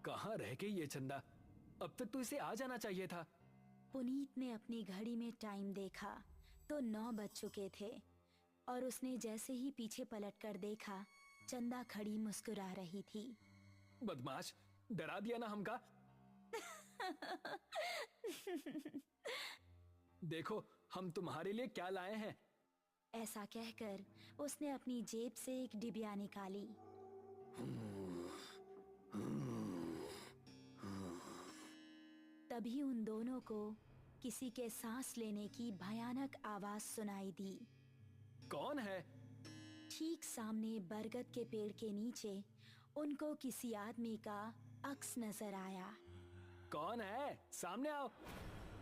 कहाँ रह गई ये चंदा? अब तक तो इसे आ जाना चाहिए था। पुनीत ने अपनी घड़ी में टाइम देखा तो 9 बज चुके थे और उसने जैसे ही पीछे पलटकर देखा, चंदा खड़ी मुस्कुरा रही थी। बदमाश, डरा दिया ना हमका। देखो हम तुम्हारे लिए क्या लाए हैं। ऐसा कहकर उसने अपनी जेब से एक डिबिया निकाली। तभी उन दोनों को किसी के सांस लेने की भयानक आवाज सुनाई दी। कौन है? ठीक सामने बरगद के पेड़ के नीचे उनको किसी आदमी का अक्स नजर आया। कौन है? सामने आओ।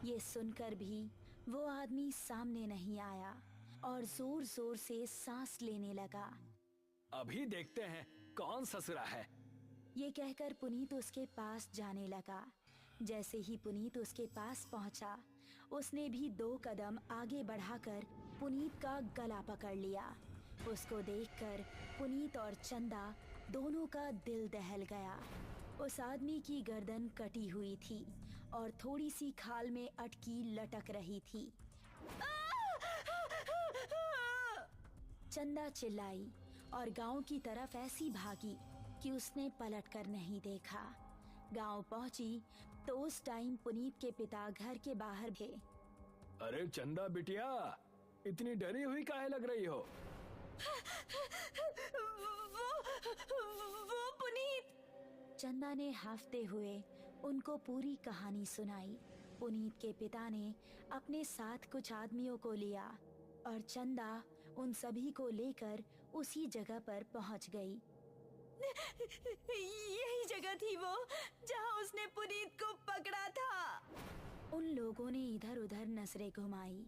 ये सुनकर भी वो आदमी सामने नहीं आया और जोर जोर से सांस लेने लगा। अभी देखते हैं कौन ससुरा है। ये कहकर पुनीत उसके पास जाने लगा। जैसे ही पुनीत उसके पास पहुंचा, उसने भी 2 कदम आगे बढ़ाकर पुनीत का गला पकड़ लिया। उसको देखकर पुनीत और चंदा दोनों का दिल दहल गया। उस आदमी की गर्दन कटी हुई थी और थोड़ी सी खाल में अटकी लटक रही थी। चंदा चिल्लाई और गांव की तरफ ऐसी भागी कि उसने पलटकर नहीं देखा। गांव पहुंची तो उस टाइम पुनीत के पिता घर के बाहर थे। अरे चंदा बिटिया, इतनी डरी हुई काहे लग रही हो? वो पुनीत। चंदा ने हाफते हुए उनको पूरी कहानी सुनाई। पुनीत के पिता ने अपने साथ कुछ आदमियों को लिया और चंदा उन सभी को लेकर उसी जगह पर पहुंच गई। यही जगह थी वो जहां उसने पुनीत को पकड़ा था। उन लोगों ने इधर उधर नजरें घुमाई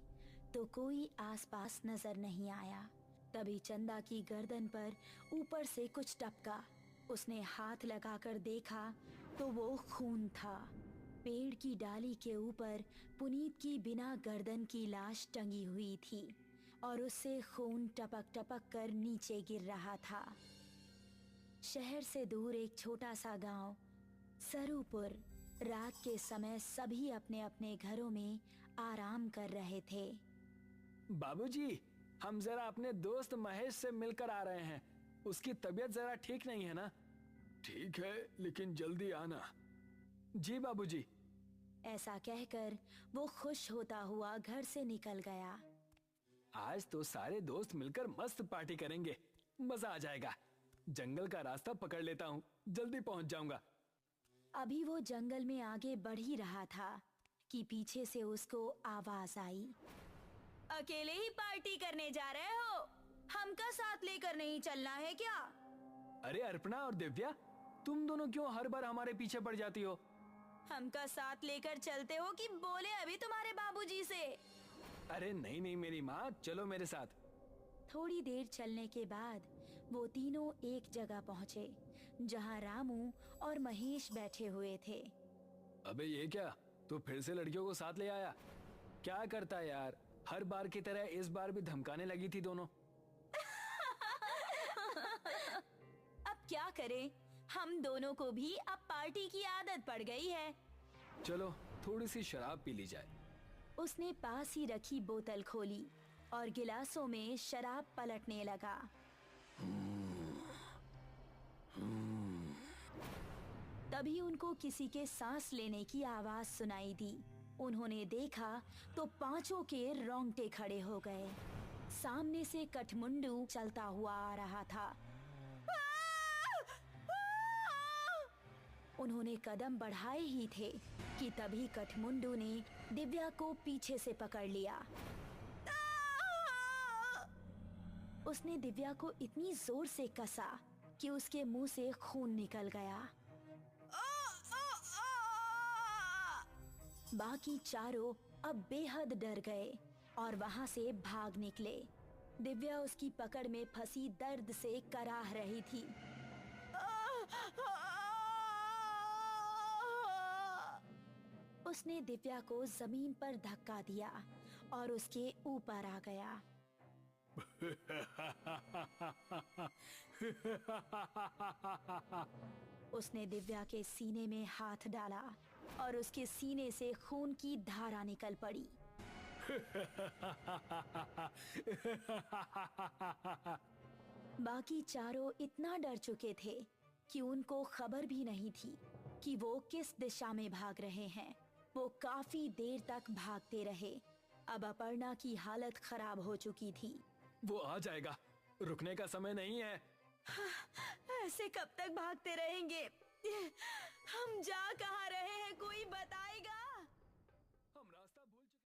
तो कोई आसपास नजर नहीं आया। तभी चंदा की गर्दन पर ऊपर से कुछ टपका। उसने हाथ लगाकर देखा तो वो खून था। पेड़ की डाली के ऊपर पुनीत की बिना गर्दन की लाश टंगी हुई थी और उससे खून टपक टपक कर नीचे गिर रहा था। शहर से दूर एक छोटा सा गांव सरूपुर। रात के समय सभी अपने अपने घरों में आराम कर रहे थे। बाबूजी, हम जरा अपने दोस्त महेश से मिलकर आ रहे हैं। उसकी तबीयत जरा ठीक नहीं है ना? ठीक है, लेकिन जल्दी आना। जी बाबूजी। ऐसा कहकर वो खुश होता हुआ घर से निकल गया। आज तो सारे दोस्त मिलकर मस्त पार्टी करेंगे, मजा आ जाएगा। जंगल का रास्ता पकड़ लेता हूँ, जल्दी पहुँच जाऊंगा। अभी वो जंगल में आगे बढ़ ही रहा था कि पीछे से उसको आवाज आई। अकेले ही पार्टी करने जा रहे हो? हमका साथ लेकर नहीं चलना है क्या? अरे अर्पणा और दिव्या, तुम दोनों क्यों हर बार हमारे पीछे पड़ जाती हो? हमका साथ लेकर चलते हो कि बोले अभी तुम्हारे बाबूजी से? अरे नहीं नहीं मेरी माँ, चलो मेरे साथ। थोड़ी देर चलने के बाद वो तीनों एक जगह पहुँचे जहाँ रामू और महेश बैठे हुए थे। अबे ये क्या, तू फिर से लड़कियों को साथ ले आया? क्या करता है यार, हर बार की तरह इस बार भी धमकाने लगी थी दोनों। अब क्या करें, हम दोनों को भी अब पार्टी की आदत पड़ गई है। चलो थोड़ी सी शराब पी ली जाए। उसने पास ही रखी बोतल खोली और गिलासों में शराब पलटने लगा। तभी उनको किसी के सांस लेने की आवाज सुनाई दी। उन्होंने देखा तो पांचों के रोंगटे खड़े हो गए। सामने से कठमुंडू चलता हुआ आ रहा था। उन्होंने कदम बढ़ाए ही थे कि तभी कठमुंडू ने दिव्या को पीछे से पकड़ लिया। उसने दिव्या को इतनी जोर से कसा कि उसके मुंह से खून निकल गया। बाकी चारों अब बेहद डर गए और वहां से भाग निकले। दिव्या उसकी पकड़ में फंसी दर्द से कराह रही थी। उसने दिव्या को जमीन पर धक्का दिया और उसके ऊपर आ गया। उसने दिव्या के सीने में हाथ डाला और उसके सीने से खून की धारा निकल पड़ी। बाकी चारों इतना डर चुके थे कि उनको खबर भी नहीं थी कि वो किस दिशा में भाग रहे हैं। वो काफी देर तक भागते रहे। अब अपर्णा की हालत खराब हो चुकी थी। वो आ जाएगा, रुकने का समय नहीं है। ऐसे कब तक भागते रहेंगे? हम जा कहाँ रहे हैं, कोई बताएगा?